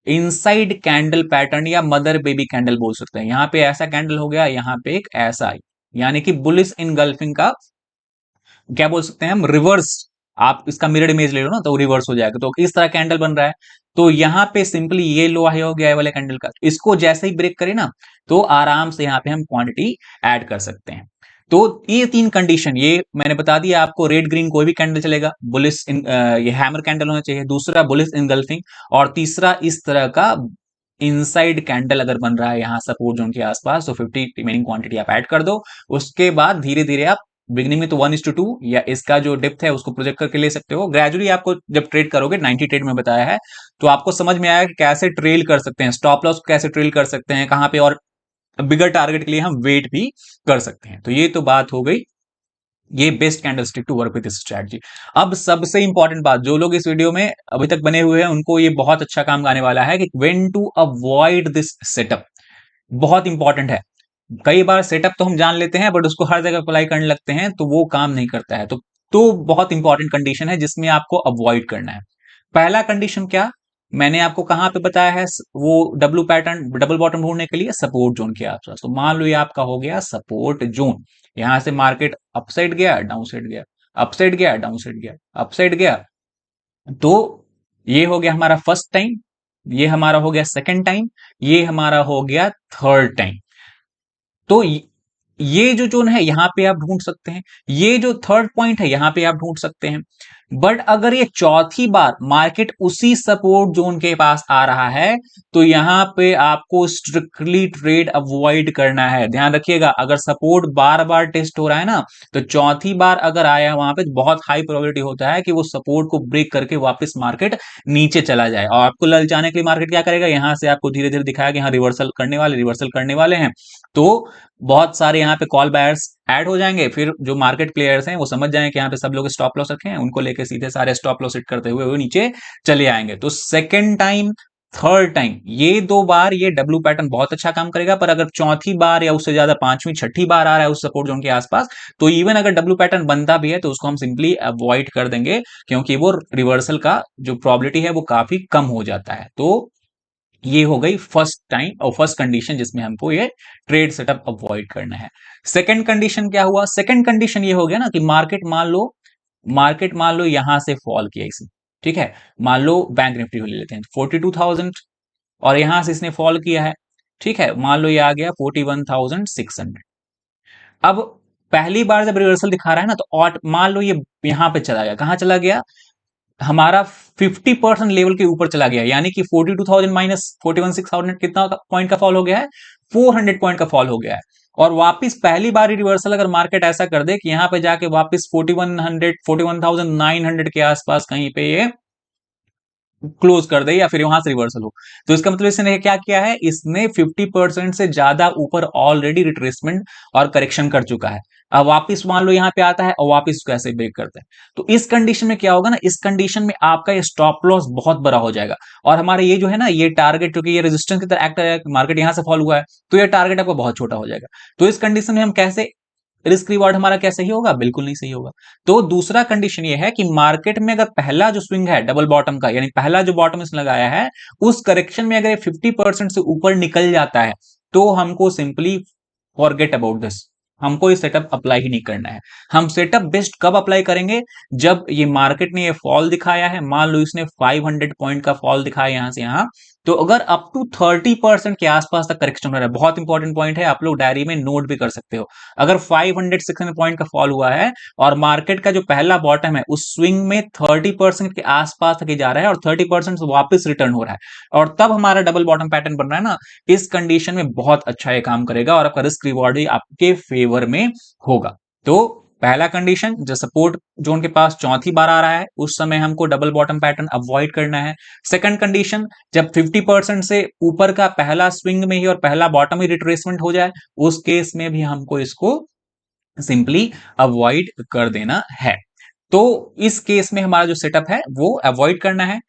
इनसाइड कैंडल पैटर्न या मदर बेबी कैंडल बोल सकते हैं, यहाँ पे ऐसा कैंडल हो गया, यहाँ पे एक ऐसा, यानी कि बुलिश इनगल्फिंग का क्या बोल सकते हैं हम, रिवर्स। आप इसका मिरर इमेज ले लो ना तो रिवर्स हो जाएगा, तो इस तरह कैंडल बन रहा है। तो यहां पे सिंपली ये लो हाई हो गया है वाले कैंडल का, इसको जैसे ही ब्रेक करे ना तो आराम से यहां पे हम क्वांटिटी ऐड कर सकते हैं। तो ये तीन कंडीशन ये मैंने बता दिया आपको, रेड ग्रीन कोई भी कैंडल चलेगा, बुलिश इन ये हैमर कैंडल होना चाहिए, दूसरा बुलिश इनगल्फिंग, और तीसरा इस तरह का इनसाइड कैंडल अगर बन रहा है यहाँ सपोर्ट जोन के आसपास, तो 50 रिमेनिंग क्वांटिटी आप ऐड कर दो। उसके बाद धीरे धीरे आप बिगनिंग में तो 1:2 या इसका जो डेप्थ है उसको प्रोजेक्ट करके ले सकते हो, ग्रेजुअली आपको जब ट्रेड करोगे 90 ट्रेड में बताया है, तो आपको समझ में आएगा कि कैसे ट्रेल कर सकते हैं, स्टॉप लॉस कैसे ट्रेल कर सकते हैं, कहां पे और बिगर टारगेट के लिए हम वेट भी कर सकते हैं। तो ये तो बात हो गई, ये best candlestick to work with this strategy. अब सबसे इंपॉर्टेंट बात, जो लोग इस वीडियो में अभी तक बने हुए हैं उनको ये बहुत अच्छा काम आने वाला है कि when to avoid this setup, बहुत इंपॉर्टेंट है। कई बार सेटअप तो हम जान लेते हैं बट उसको हर जगह अप्लाई करने लगते हैं तो वो काम नहीं करता है, तो बहुत इंपॉर्टेंट कंडीशन है जिसमें आपको अवॉइड करना है। पहला कंडीशन क्या, मैंने आपको कहां पे बताया है, वो डब्ल्यू पैटर्न डबल बॉटम ढूंढने के लिए सपोर्ट जोन के आसपास। तो मान लो ये आपका हो गया सपोर्ट जोन, यहां से मार्केट अपसाइड गया डाउन साइड गया, अपसाइड गया डाउन साइड गया, अपसाइड गया, तो ये हो गया हमारा फर्स्ट टाइम, ये हमारा हो गया सेकंड टाइम, ये हमारा हो गया थर्ड टाइम। तो ये जो जोन है यहां पे आप ढूंढ सकते हैं, ये जो थर्ड पॉइंट है यहां पे आप ढूंढ सकते हैं। बट अगर ये चौथी बार मार्केट उसी सपोर्ट जोन के पास आ रहा है, तो यहां पे आपको स्ट्रिक्टली ट्रेड अवॉइड करना है। ध्यान रखिएगा, अगर सपोर्ट बार बार टेस्ट हो रहा है ना, तो चौथी बार अगर आया वहां पे बहुत हाई प्रोबेबिलिटी होता है कि वो सपोर्ट को ब्रेक करके वापस मार्केट नीचे चला जाए, और आपको ललचाने के लिए मार्केट क्या करेगा, यहां से आपको धीरे धीरे दिखाया कि हाँ रिवर्सल करने वाले हैं, तो बहुत सारे यहाँ पे कॉल बायर्स ऐड हो जाएंगे, फिर जो मार्केट प्लेयर्स हैं वो समझ जाएंगे कि यहाँ पे सब लोग स्टॉप लॉस रखे हैं, उनको लेके सीधे सारे स्टॉप लॉस हिट करते हुए वो नीचे चले आएंगे। तो सेकंड टाइम थर्ड टाइम ये दो बार ये डब्ल्यू पैटर्न बहुत अच्छा काम करेगा, पर अगर चौथी बार या उससे ज्यादा पांचवी छठी बार आ रहा है उस सपोर्ट जोन के आसपास, तो इवन अगर डब्ल्यू पैटर्न बनता भी है तो उसको हम सिंपली अवॉइड कर देंगे, क्योंकि वो रिवर्सल का जो प्रोबेबिलिटी है वो काफी कम हो जाता है। तो ये हो गई फर्स्ट टाइम और फर्स्ट कंडीशन जिसमें हमको ये ट्रेड सेटअप अवॉइड करना है। सेकंड कंडीशन क्या हुआ, सेकंड कंडीशन ये हो गया ना कि मार्केट मान लो यहां से फॉल किया इसने, ठीक है, मान लो बैंक निफ्टी को ले लेते हैं 42,000 और यहां से इसने फॉल किया है, ठीक है, मान लो ये आ गया 41,600। अब पहली बार जब रिवर्सल दिखा रहा है ना, तो और मान लो ये यहां पे चला गया, कहां चला गया, हमारा 50% लेवल के ऊपर चला गया, यानी कि 42,000 माइनस 41,600 कितना पॉइंट का फॉल हो गया है, 400 पॉइंट का फॉल हो गया है। और वापस पहली बार रिवर्सल अगर मार्केट ऐसा कर दे कि यहां पे जाके वापस 41,900 के आसपास कहीं पे ये क्लोज कर दे या फिर वहां से रिवर्सल हो, तो इसका मतलब इसने क्या किया है, इसने 50% से ज्यादा ऊपर ऑलरेडी रिट्रेसमेंट और करेक्शन कर चुका है। अब वापस मान लो यहाँ पे आता है और वापस इसको ऐसे ब्रेक करते हैं, तो इस कंडीशन में क्या होगा ना, इस कंडीशन में आपका ये स्टॉप लॉस बहुत बड़ा हो जाएगा, और हमारे ये जो है ना ये टारगेट, क्योंकि ये रेजिस्टेंस की तरह एक्ट करेगा, मार्केट यहां से फॉल हुआ है, तो ये टारगेट आपका बहुत छोटा हो जाएगा। तो इस कंडीशन में हम कैसे, रिस्क रिवॉर्ड हमारा क्या सही होगा, बिल्कुल नहीं सही होगा। तो दूसरा कंडीशन ये है कि मार्केट में अगर पहला जो स्विंग है डबल बॉटम का, यानी पहला जो बॉटम इसने लगाया है, उस करेक्शन में अगर ये 50% से ऊपर निकल जाता है, तो हमको सिंपली फॉरगेट अबाउट दिस, हमको ये सेटअप अप्लाई ही नहीं करना है। हम सेटअप बेस्ट कब अप्लाई करेंगे, जब ये मार्केट ने ये फॉल दिखाया है, मान लो इसने 500 पॉइंट का फॉल दिखाया यहां से यहां, तो अगर अप टू 30% के आसपास तक करेक्शन हो रहा है, बहुत इंपॉर्टेंट पॉइंट है, आप लोग डायरी में नोट भी कर सकते हो, अगर 500-600 पॉइंट का फॉल हुआ है और मार्केट का जो पहला बॉटम है उस स्विंग में 30% के आसपास तक ही जा रहा है और 30% वापस रिटर्न हो रहा है, और तब हमारा डबल बॉटम पैटर्न बन रहा है ना, इस कंडीशन में बहुत अच्छा ये काम करेगा और आपका रिस्क रिवॉर्ड भी आपके फेवर में होगा। तो पहला कंडीशन, जब सपोर्ट जोन के पास चौथी बार आ रहा है उस समय हमको डबल बॉटम पैटर्न अवॉइड करना है। सेकंड कंडीशन, जब 50% से ऊपर का पहला स्विंग में ही और पहला बॉटम ही रिट्रेसमेंट हो जाए, उस केस में भी हमको इसको सिंपली अवॉइड कर देना है। तो इस केस में हमारा जो सेटअप है वो अवॉइड करना है।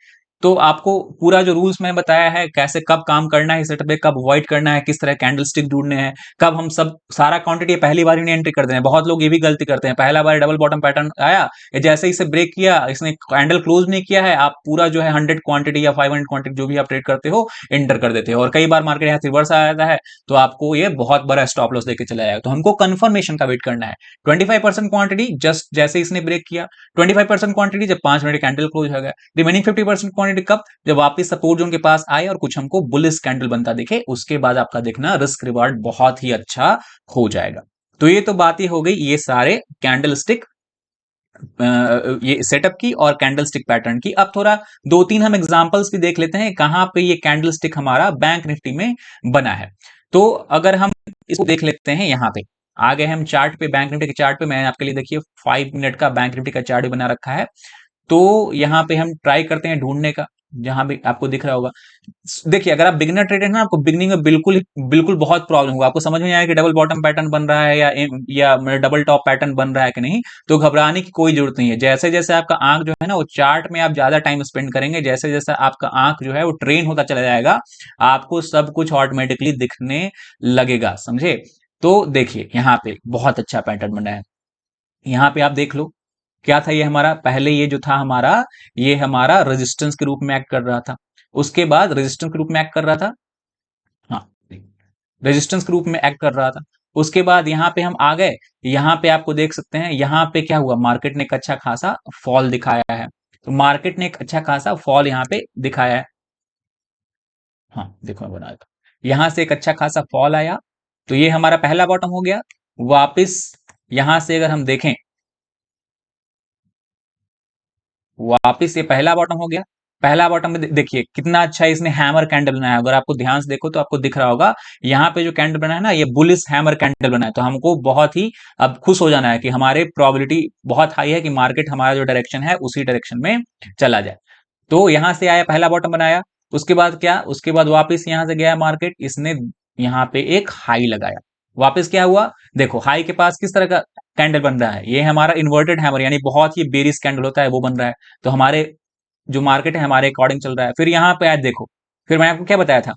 तो आपको पूरा जो रूल्स मैंने बताया है, कैसे कब काम करना है सेटअप पे, कब अवॉइड करना है, किस तरह कैंडल स्टिक ढूंढने हैं, कब हम सब सारा क्वांटिटी पहली बार ही नहीं एंट्री करते हैं। बहुत लोग ये भी गलती करते हैं, पहला बार डबल बॉटम पैटर्न आया, जैसे ही इसे ब्रेक किया, इसने कैंडल क्लोज नहीं किया है, आप पूरा जो है 100 क्वांटिटी या 500 क्वांटिटी जो भी आप ट्रेड करते हो एंटर कर देते हो, और कई बार मार्केट यहाँ रिवर्स आ जाता है, तो आपको ये बहुत बड़ा स्टॉप लॉस देके चला जाएगा। तो हमको कंफर्मेशन का वेट करना है। 25% क्वांटिटी जस्ट जैसे इसने ब्रेक किया, 25% क्वांटिटी जब 5 मिनट कैंडल क्लोज हो गया, रिमेनिंग 50% क्वांटिटी कब, जब वापस सपोर्ट जोन के पास आए और कुछ हमको बुलिश कैंडल बनता दिखे, उसके बाद आपका देखना रिस्क रिवार्ड बहुत ही अच्छा हो जाएगा। तो ये तो बात ही हो गई ये सारे कैंडल स्टिक, ये सेटअप की और कैंडल स्टिक पैटर्न की। अब थोड़ा दो तीन हम एग्जांपल्स भी देख लेते हैं कहां पे ये कैंडल स्टिक हमारा बैंक निफ्टी में बना है। तो अगर हम इसको देख लेते हैं, यहां पे आ गए हम चार्ट पे, बैंक निफ्टी के चार्ट पे, मैंने आपके लिए देखिए 5 मिनट का बैंक निफ्टी का चार्ट भी बना रखा है। तो यहां पे हम ट्राई करते हैं ढूंढने का, जहां भी आपको दिख रहा होगा। देखिए, अगर आप बिगिनर ट्रेडर हैं ना, आपको बिगनिंग में बिल्कुल बिल्कुल बहुत प्रॉब्लम होगा, आपको समझ में नहीं आएगा कि डबल बॉटम पैटर्न बन रहा है या डबल टॉप पैटर्न बन रहा है कि नहीं। तो घबराने की कोई जरूरत नहीं है। जैसे जैसे आपका आंख जो है ना वो चार्ट में आप ज्यादा टाइम स्पेंड करेंगे, जैसे जैसे आपका आंख जो है वो ट्रेन होता चला जाएगा, आपको सब कुछ ऑटोमेटिकली दिखने लगेगा, समझे। तो देखिए यहाँ पे बहुत अच्छा पैटर्न बना है, यहाँ पे आप देख लो क्या था ये हमारा, पहले ये जो था हमारा, ये हमारा रेजिस्टेंस के रूप में एक्ट कर रहा था, उसके बाद रेजिस्टेंस के रूप में एक्ट कर रहा था, हाँ, रेजिस्टेंस के रूप में एक्ट कर रहा था। उसके बाद यहां पे हम आ गए, यहां पे आपको देख सकते हैं, यहां पे क्या हुआ, मार्केट ने एक अच्छा खासा फॉल दिखाया है। तो मार्केट ने एक अच्छा खासा फॉल यहां पे दिखाया है, हाँ देखो मैं बनाया था, यहां से एक अच्छा खासा फॉल आया, तो ये हमारा पहला बॉटम हो गया। वापिस यहां से अगर हम देखें, वापिस ये पहला बॉटम हो गया। पहला बॉटम में देखिए कितना अच्छा इसने हैमर कैंडल बनाया, अगर आपको ध्यान से देखो तो आपको दिख रहा होगा, यहाँ पे जो कैंडल बना है ना, ये बुलिश हैमर कैंडल बना है। तो हमको बहुत ही अब खुश हो जाना है कि हमारे प्रोबेबिलिटी बहुत हाई है कि मार्केट हमारा जो डायरेक्शन है उसी डायरेक्शन में चला जाए। तो यहां से आया, पहला बॉटम बनाया, उसके बाद क्या, उसके बाद वापस यहां से गया मार्केट, इसने यहां पे एक हाई लगाया। वापस क्या हुआ, देखो हाई के पास किस तरह का कैंडल बन रहा है, ये हमारा इन्वर्टेड हैमर, यानी बहुत ही बेरिश कैंडल होता है वो बन रहा है। तो हमारे जो मार्केट है हमारे अकॉर्डिंग चल रहा है। फिर यहां पे आज देखो, फिर मैंने आपको क्या बताया था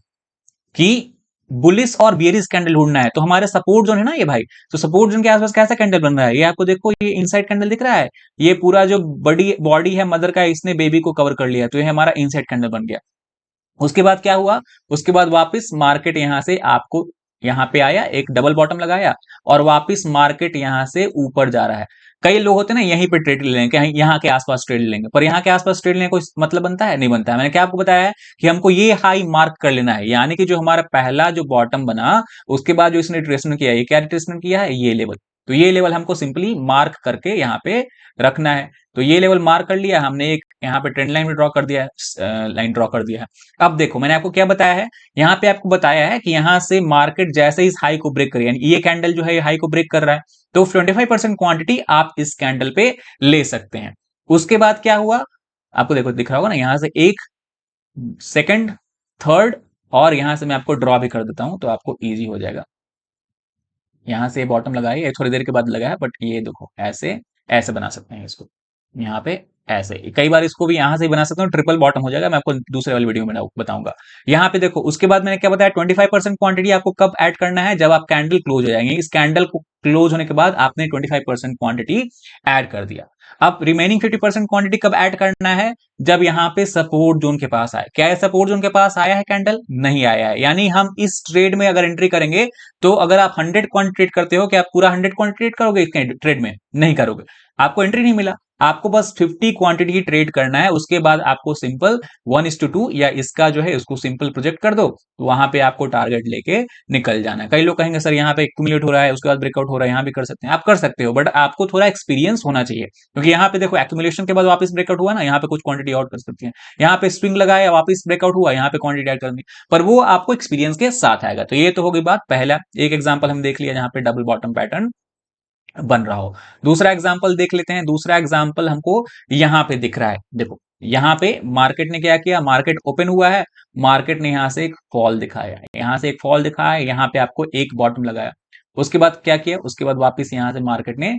कि बुलिस और बियरिश कैंडल ढूंढना है, तो हमारे सपोर्ट जोन है ना ये भाई, तो सपोर्ट जोन के आसपास कैसा कैंडल बन रहा है, ये आपको देखो, ये इनसाइड कैंडल दिख रहा है, ये पूरा जो बड़ी बॉडी है मदर का, इसने बेबी को कवर कर लिया, तो ये हमारा इनसाइड कैंडल बन गया। उसके बाद क्या हुआ, उसके बाद वापस मार्केट यहां से आपको यहां पे आया, एक डबल बॉटम लगाया, और वापस मार्केट यहां से ऊपर जा रहा है। कई लोग होते हैं ना यहीं पे ट्रेड ले लेंगे, कहीं यहाँ के आसपास ट्रेड लेंगे, पर यहाँ के आसपास ट्रेड लेने कोई मतलब बनता है, नहीं बनता है। मैंने क्या आपको बताया है कि हमको ये हाई मार्क कर लेना है, यानी कि जो हमारा पहला जो बॉटम बना, उसके बाद जो इसने ट्रेसमेंट किया, ये क्या ट्रेसमेंट किया है, ये लेवल। तो ये लेवल हमको सिंपली मार्क करके यहाँ पे रखना है। तो ये लेवल मार्क कर लिया हमने, एक यहाँ पे ट्रेंड लाइन भी ड्रॉ कर दिया है, लाइन ड्रॉ कर दिया है। अब देखो मैंने आपको क्या बताया है, यहाँ पे आपको बताया है कि यहां से मार्केट जैसे इस हाई को ब्रेक करे, यानी ये कैंडल जो है हाई को ब्रेक कर रहा है, तो 25% क्वांटिटी आप इस कैंडल पे ले सकते हैं। उसके बाद क्या हुआ, आपको देखो दिख रहा होगा ना, यहां से एक सेकंड, थर्ड, और यहां से मैं आपको ड्रॉ भी कर देता हूं तो आपको इजी हो जाएगा। यहां से बॉटम लगाए, ये थोड़ी देर के बाद लगाया, बट ये देखो ऐसे ऐसे बना सकते हैं इसको, यहाँ पे ऐसे कई बार इसको भी यहां से ही बना सकता हूँ, ट्रिपल बॉटम हो जाएगा, मैं आपको दूसरे वाली वीडियो में बताऊंगा। यहाँ पे देखो, उसके बाद मैंने क्या बताया, 25% क्वांटिटी आपको कब ऐड करना है, जब आप कैंडल क्लोज हो जाएंगे, इस कैंडल को क्लोज होने के बाद आपने 25% क्वांटिटी ऐड कर दिया। अब रिमेनिंग 50% क्वांटिटी कब ऐड करना है, जब यहाँ पे सपोर्ट जोन के पास आए। क्या है सपोर्ट जोन के पास आया है कैंडल? नहीं आया है, यानी हम इस ट्रेड में अगर एंट्री करेंगे तो अगर आप 100 क्वांटिटी ट्रेड करते हो, क्या आप पूरा 100 क्वांटिटी ट्रेड करोगे इस ट्रेड में? नहीं करोगे, आपको एंट्री नहीं मिला। आपको बस 50 क्वांटिटी ट्रेड करना है, उसके बाद आपको सिंपल 1:2 या इसका जो है उसको सिंपल प्रोजेक्ट कर दो, तो वहां पे आपको टारगेट लेके निकल जाना है। कई लोग कहेंगे सर यहाँ पे एक्यूमुलेट हो रहा है, उसके बाद ब्रेकआउट हो रहा है, यहाँ भी कर सकते हैं। आप कर सकते हो, बट आपको थोड़ा एक्सपीरियंस होना चाहिए, क्योंकि यहाँ पे देखो एक्यूमुलेशन के बाद वापस ब्रेकआउट हुआ ना, यहाँ पे कुछ क्वांटिटी आउट कर सकती है, यहाँ पे स्विंग लगाया वापस ब्रेकआउट हुआ, यहाँ पे क्वांटिटी ऐड करनी, पर वो आपको एक्सपीरियंस के साथ आएगा। तो ये तो होगी बात, पहला एक एग्जांपल हम देख लिया जहां पे डबल बॉटम पैटर्न बन रहा हो। दूसरा एग्जाम्पल देख लेते हैं। दूसरा एग्जाम्पल हमको यहां पे दिख रहा है, देखो यहां पे मार्केट ने क्या किया, मार्केट ओपन हुआ है, मार्केट ने यहां से एक फॉल दिखाया, यहां से एक फॉल दिखाया, यहां पे आपको एक बॉटम लगाया, उसके बाद क्या किया, उसके बाद वापस यहां से मार्केट ने,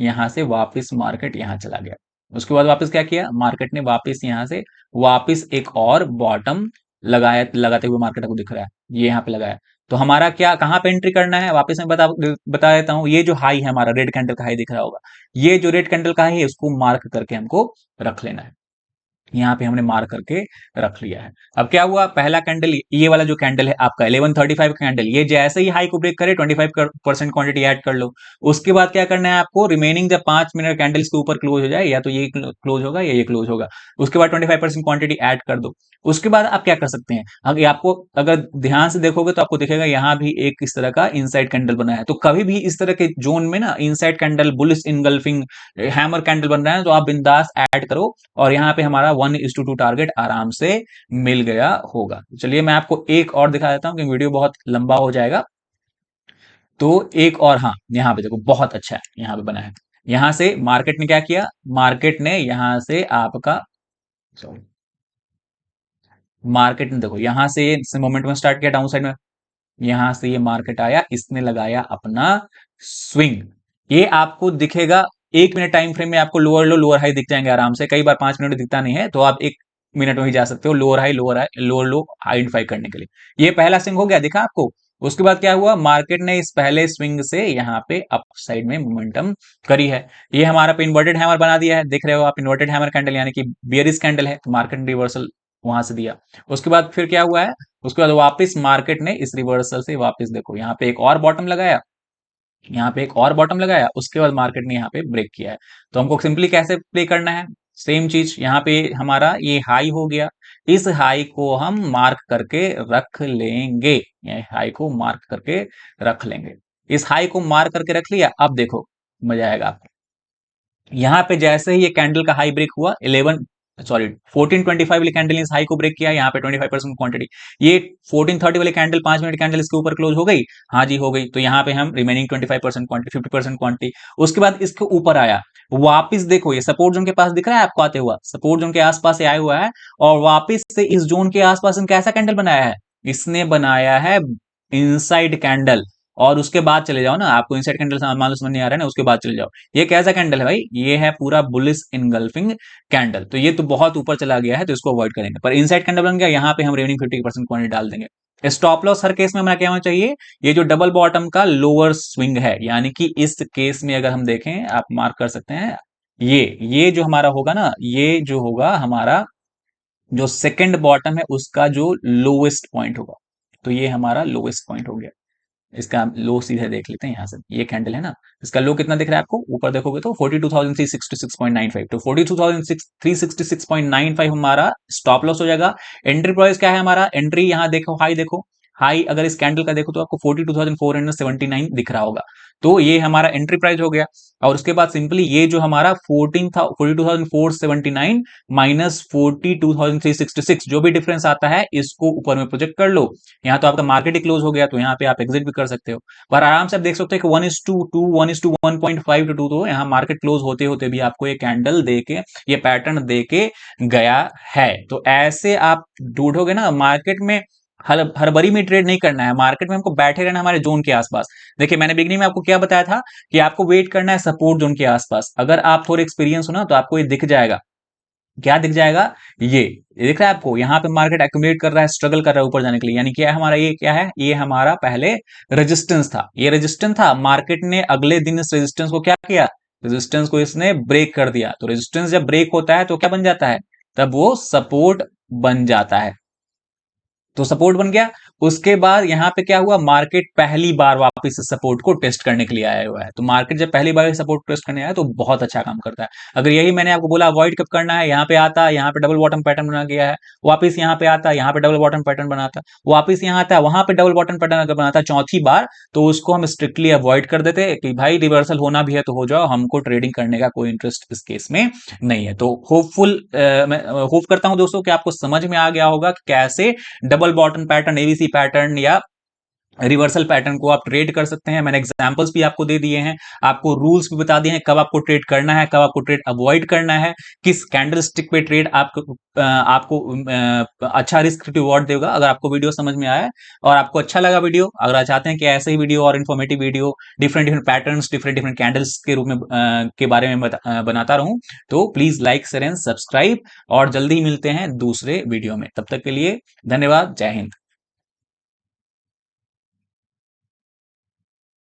यहां से वापस मार्केट यहां चला गया, उसके बाद वापस क्या किया, मार्केट ने वापस यहां से वापस एक और बॉटम लगाया, लगाते हुए मार्केट को दिख रहा है, ये यहां पे लगाया। तो हमारा क्या, कहां पे एंट्री करना है, वापस मैं बता देता हूं। ये जो हाई है हमारा, रेड कैंडल का हाई दिख रहा होगा, ये जो रेड कैंडल का हाई है इसको मार्क करके हमको रख लेना है। यहाँ पे हमने मार्क करके रख लिया है। अब क्या हुआ, पहला कैंडल, ये वाला जो कैंडल है आपका 11:35 कैंडल, ये जैसे ही हाई को ब्रेक करे 25% क्वांटिटी ऐड कर लो। उसके बाद क्या करना है आपको, रिमेनिंग जब 5 मिनट कैंडल्स के ऊपर क्लोज हो जाए, या तो ये क्लोज होगा या ये क्लोज होगा, उसके बाद 25% क्वांटिटी ऐड कर दो। उसके बाद आप क्या कर सकते हैं, अगर आपको, अगर ध्यान से देखोगे तो आपको दिखेगा यहाँ भी एक इस तरह का इनसाइड कैंडल बना है। तो कभी भी इस तरह के जोन में ना inside candle, bullish engulfing hammer candle बन रहा है, तो आप बिंदास ऐड करो, और यहाँ पे हमारा 1:2 टारगेट आराम से मिल गया होगा। चलिए मैं आपको एक और दिखा देता हूं, क्योंकि वीडियो बहुत लंबा हो जाएगा। तो एक और, हाँ यहाँ पे देखो बहुत अच्छा है, यहाँ पे बना है, यहां से मार्केट ने क्या किया, मार्केट ने यहां से आपका, सॉरी, मार्केट ने देखो यहां से मोमेंट में स्टार्ट किया डाउन साइड में, यहां से ये मार्केट आया, इसने लगाया अपना स्विंग। ये आपको दिखेगा 1 मिनट टाइम फ्रेम में, आपको लोअर लो लोअर हाई दिख जाएंगे आराम से, कई बार 5 मिनट में दिखता नहीं है, तो आप 1 मिनट में ही जा सकते हो लोअर हाई लोअर लो आइडेंटिफाई करने के लिए। ये पहला स्विंग हो गया, दिखा आपको। उसके बाद क्या हुआ, मार्केट ने इस पहले स्विंग से यहाँ पे अप साइड में मोमेंटम करी है, ये हमारा पे इन्वर्टेड हैमर बना दिया है, देख रहे हो आप, इन्वर्टेड हैमर कैंडल यानी कि बियरिश कैंडल है, तो मार्केट रिवर्सल वहां से दिया। उसके बाद फिर क्या हुआ है, उसके बाद वापस मार्केट ने इस रिवर्सल से वापस देखो यहाँ पे एक और बॉटम लगाया, यहाँ पे एक और बॉटम लगाया, उसके बाद मार्केट ने यहाँ पे ब्रेक किया है। तो हमको सिंपली कैसे प्ले करना है, सेम चीज, यहाँ पे हमारा ये हाई हो गया, इस हाई को हम मार्क करके रख लेंगे, ये हाई को मार्क करके रख लेंगे। इस हाई को मार्क करके रख लिया, अब देखो मजा आएगा आपको। यहाँ पे जैसे ही ये कैंडल का हाई ब्रेक हुआ, 1425 वाली कैंडल ने इस हाई को ब्रेक किया, यहाँ पे 25% क्वांटिटी, ये 1430 वाली कैंडल 5 मिनट कैंडल इसके ऊपर क्लोज हो गई, हाँ जी हो गई, तो यहाँ पे हम रिमेनिंग 25% क्वांटिटी, 50% क्वांटिटी, उसके बाद इसके ऊपर आया, वापिस देखो ये सपोर्ट जोन के पास दिख रहा है आपको आते हुआ, सपोर्ट जोन के आसपास से आया हुआ है, और वापिस से इस जोन के आसपास कैसा कैंडल बनाया है, इसने बनाया है इनसाइड कैंडल। और उसके बाद चले जाओ ना, आपको इनसाइड कैंडल मान लो समझ नहीं आ रहा है ना, उसके बाद चले जाओ, ये कैसा कैंडल है भाई, ये है पूरा बुलिश इनगल्फिंग कैंडल, तो ये तो बहुत ऊपर चला गया है, तो इसको अवॉइड करेंगे। पर इनसाइड कैंडल बन गया, यहाँ पे हम रिमेनिंग 50% क्वांटिटी डाल देंगे। स्टॉप लॉस हर केस में हमें क्या होना चाहिए, ये जो डबल बॉटम का लोअर स्विंग है, यानी कि इस केस में अगर हम देखें, आप मार्क कर सकते हैं, ये जो हमारा होगा ना, ये जो होगा हमारा जो सेकंड बॉटम है उसका जो लोएस्ट पॉइंट होगा, तो ये हमारा लोएस्ट पॉइंट हो गया। इसका लो सीधे देख लेते हैं, यहां से ये कैंडल है ना, इसका लो कितना दिख रहा है आपको, ऊपर देखोगे तो 42,366.95, तो 42,366.95 हमारा स्टॉप लॉस हो जाएगा। एंट्री प्राइस क्या है हमारा, एंट्री यहां देखो, हाई देखो, हाई अगर इस कैंडल का देखो तो आपको 42,479 दिख रहा होगा, तो ये हमारा एंट्री प्राइस हो गया। और उसके बाद सिंपली ये जो हमारा 42,479 माइनस 42,366 जो भी डिफरेंस आता है, इसको ऊपर में प्रोजेक्ट कर लो। यहाँ तो आपका मार्केट ही क्लोज हो गया, तो यहाँ पे आप एग्जिट भी कर सकते हो, पर आराम से आप देख सकते हो कि 1:2 1:1.5 to 2, तो यहाँ मार्केट क्लोज होते होते भी आपको ये कैंडल दे के, ये पैटर्न दे के गया है। तो ऐसे आप ढूंढोगे ना मार्केट में, हड़बड़ी में ट्रेड नहीं करना है, मार्केट में हमको बैठे रहना है हमारे जोन के आसपास। देखिए मैंने बिगनिंग में आपको क्या बताया था कि आपको वेट करना है सपोर्ट जोन के आसपास। अगर आप थोड़े एक्सपीरियंस हो ना तो आपको ये दिख जाएगा। क्या दिख जाएगा? ये दिख रहा है आपको, यहाँ पे मार्केट एक्यूमुलेट कर रहा है, स्ट्रगल कर रहा है ऊपर जाने के लिए, यानी क्या है हमारा, ये क्या है, ये हमारा पहले रेजिस्टेंस था, ये रेजिस्टेंस था। मार्केट ने अगले दिन इस रेजिस्टेंस को क्या किया, रेजिस्टेंस को इसने ब्रेक कर दिया। तो रेजिस्टेंस जब ब्रेक होता है तो क्या बन जाता है, तब वो सपोर्ट बन जाता है। तो सपोर्ट बन गया। उसके बाद यहां पे क्या हुआ, मार्केट पहली बार वापस इस सपोर्ट को टेस्ट करने के लिए आया हुआ है। तो मार्केट जब पहली बार सपोर्ट टेस्ट करने आया तो बहुत अच्छा काम करता है। अगर यही मैंने आपको बोला अवॉइड कब करना है, यहाँ पे आता, यहाँ पे डबल बॉटम पैटर्न बना गया है, वापस यहाँ पे आता, यहाँ पे डबल बॉटम पैटर्न बनाता, वापस यहाँ आता, वहां पे डबल बॉटम पैटर्न अगर बनाता चौथी बार, तो उसको हम स्ट्रिक्टली अवॉइड कर देते कि भाई रिवर्सल होना भी है तो हो जाओ, हमको ट्रेडिंग करने का कोई इंटरेस्ट इस केस में नहीं है। तो मैं होप करता हूं दोस्तों कि आपको समझ में आ गया होगा कि कैसे double bottom pattern, ABC pattern या रिवर्सल पैटर्न को आप ट्रेड कर सकते हैं। मैंने एग्जांपल्स भी आपको दे दिए हैं, आपको रूल्स भी बता दिए हैं, कब आपको ट्रेड करना है, कब आपको ट्रेड अवॉइड करना है, किस कैंडल स्टिक पे ट्रेड आपको अच्छा रिस्क रिवॉर्ड देगा। अगर आपको वीडियो समझ में आया और आपको अच्छा लगा वीडियो, अगर आप चाहते हैं कि ऐसे ही वीडियो और informative video different different patterns, different different candles के रूप में के बारे में बनाता रहूं, तो please like share and subscribe, और जल्दी ही मिलते हैं दूसरे वीडियो में। तब तक के लिए धन्यवाद, जय हिंद।